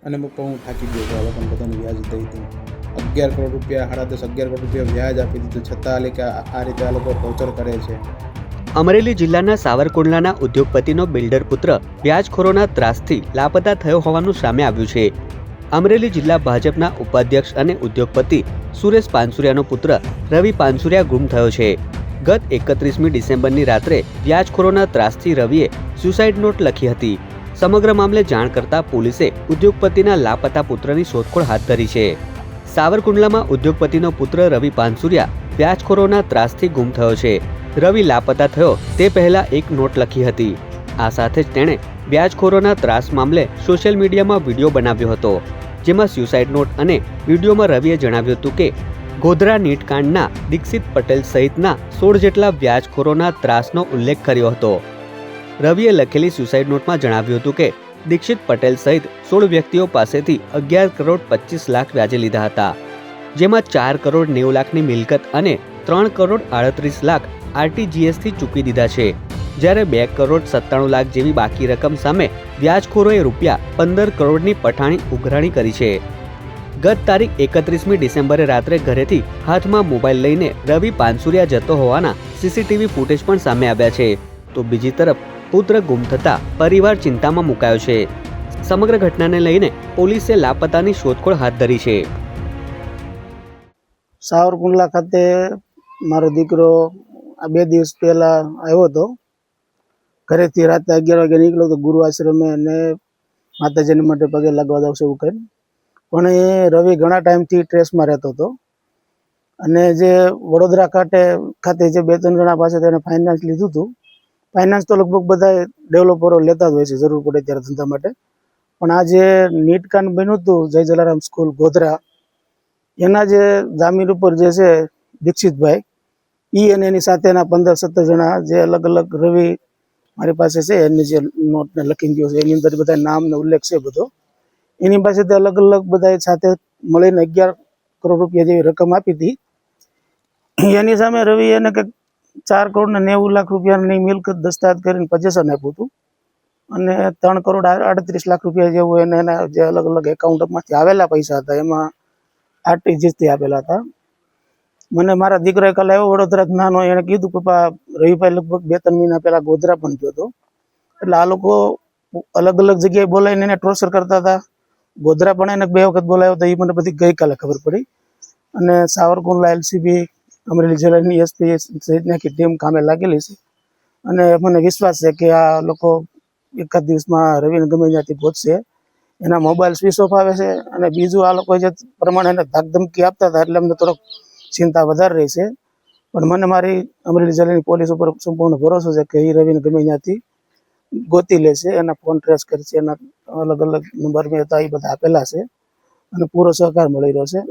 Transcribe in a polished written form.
અને પપ્પા હું થાકી ગયો હતો આ લોકોને બધાને વ્યાજ દઈ દઈ 11 કરોડ રૂપિયા 10.5 11 કરોડ રૂપિયા વ્યાજ આપી દીધું છતાં આ રીતે આ લોકો ટોર્ચર કરે છે। અમરેલી જિલ્લાના સાવરકુંડલાના ઉદ્યોગપતિનો બિલ્ડર પુત્ર વ્યાજખોરોના ત્રાસથી લાપતા થયો હોવાનું સામે આવ્યું છે। અમરેલી જિલ્લા ભાજપના ઉપાધ્યક્ષ અને ઉદ્યોગપતિ સુરેશ પાનસુરિયાનો પુત્ર રવિ પાનસુરિયા ગુમ થયો છે। ગત 31મી ડિસેમ્બરની રાત્રે વ્યાજખોરોના ત્રાસથી રવિએ સ્યુસાઇડ નોટ લખી હતી। સમગ્ર મામલે જાણ કરતા પોલીસે ઉદ્યોગપતિના લાપતા પુત્રની શોધખોળ હાથ ધરી છે। સાવરકુંડલામાં ઉદ્યોગપતિનો પુત્ર રવિ પાનસુરિયા વ્યાજખોરોના ત્રાસથી ગુમ થયો છે। રવિ લાપતા થયો તે પહેલા એક નોટ લખી હતી। આ સાથે જ તેણે વ્યાજખોરોના ત્રાસ મામલે સોશિયલ મીડિયામાં વિડીયો બનાવ્યો હતો, જેમાં સ્યુસાઇડ નોટ અને વિડીયોમાં રવિએ જણાવ્યું હતું કે ગોધરા નીટકાંડના દીક્ષિત પટેલ સહિતના 16 જેટલા વ્યાજખોરોના ત્રાસનો ઉલ્લેખ કર્યો હતો। રવિએ લખેલી સ્યુસાઇડ નોટમાં જણાવ્યું હતું કે દીક્ષિત પટેલ સહિત 16 વ્યક્તિઓ પાસેથી 11 કરોડ 25 લાખ વ્યાજે લીધા હતા, જેમાં 4 કરોડ 90 લાખની મિલકત અને 3 કરોડ 38 લાખ RTGS થી ચૂકવી દીધા છે, જ્યારે 2 કરોડ 97 લાખ જેવી બાકી રકમ સામે વ્યાજખોરોએ રૂપિયા 15 કરોડની પઠાણી ઉઘરાણી કરી છે। ગત તારીખ 31મી ડિસેમ્બરે રાત્રે ઘરેથી હાથમાં મોબાઈલ લઈને રવિ પાનસુરિયા જતો હોવાના CCTV ફૂટેજ પણ સામે આવ્યા છે, તો બીજી તરફ પુત્ર ગુમ થતા પરિવાર ચિંતામાં મુકાયો છે। સમગ્ર ઘટનાને લઈને પોલીસે લાપતાની શોધખોળ હાથ ધરી છે। સાવરકુંડલા ખાતે મારો દીકરો આ 2 દિવસ પહેલા આવ્યો હતો। ઘરેથી રાતે 11 વાગે નીકળ્યો તો ગુરુ આશ્રમે અને માતાજીને માટે પગે લાગવા જાવ છે એવું કહી, પણ એ રવિ ઘણા ટાઈમથી ટ્રેસમાં રહેતો હતો અને જે વડોદરા ખાતે જે 2-3 જણા પાસે તેને ફાઇનાન્સ લીધું હતું। ફાઇનાન્સ તો લગભગ બધા ડેવલપરો લેતા જ હોય છે જરૂર પડે ત્યારે ધંધા માટે, પણ આ જે નીટકાંડ બન્યું હતું જય જલારામ સ્કૂલ ગોધરા, એના જે જામીન ઉપર જે છે દીક્ષિતભાઈ, ઈ અને એની સાથેના 15-17 જણા જે અલગ અલગ રવિ મારી પાસે છે એની જે નોટને લખી ગયો છે એની અંદર બધા નામનો ઉલ્લેખ છે બધો, એની પાસેથી અલગ અલગ બધા સાથે મળીને 11 કરોડ રૂપિયા જેવી રકમ આપી હતી। એની સામે રવિ એને કંઈક 4 કરોડ ને 90 લાખ રૂપિયાની મિલકત દસ્તાવેજ કરીને પોઝેશન આપ્યું હતું અને 3 કરોડ 38 લાખ રૂપિયા જેવું એને એના જે અલગ અલગ એકાઉન્ટમાંથી આવેલા પૈસા હતા એમાં RTGS થી આપેલા હતા। મને મારા દીકરાએ કાલે આવ્યો વડોદરા નાનો, એને કીધું પપ્પા રવિભાઈ લગભગ 2-3 મહિના પહેલા ગોધરા પણ ગયો હતો, એટલે આ લોકો અલગ અલગ જગ્યાએ બોલાવીને એને ટોર્ચર કરતા હતા। ગોધરા પણ એને 2 વખત બોલાવ્યો હતો, એ મને બધી ગઈકાલે ખબર પડી અને સાવરકુંડલા LCB અમરેલી જિલ્લાની SP સહિતની આખી ટીમ કામે લાગેલી છે અને મને વિશ્વાસ છે કે આ લોકો એકાદ દિવસમાં રવિને ગમે ત્યાંથી પહોંચશે। એના મોબાઈલ સ્વિચ ઓફ આવે છે અને બીજું આ લોકો જે પ્રમાણે એને ધાકધમકી આપતા હતા એટલે અમને થોડોક ચિંતા વધારે રહી છે, પણ મને મારી અમરેલી જિલ્લાની પોલીસ ઉપર સંપૂર્ણ ભરોસો છે કે એ રવિને ગમે ત્યાંથી ગોતી લેશે, એના ફોન ટ્રેસ કરશે, એના અલગ અલગ નંબર મેં હતા એ બધા આપેલા છે અને પૂરો સહકાર મળી રહ્યો છે।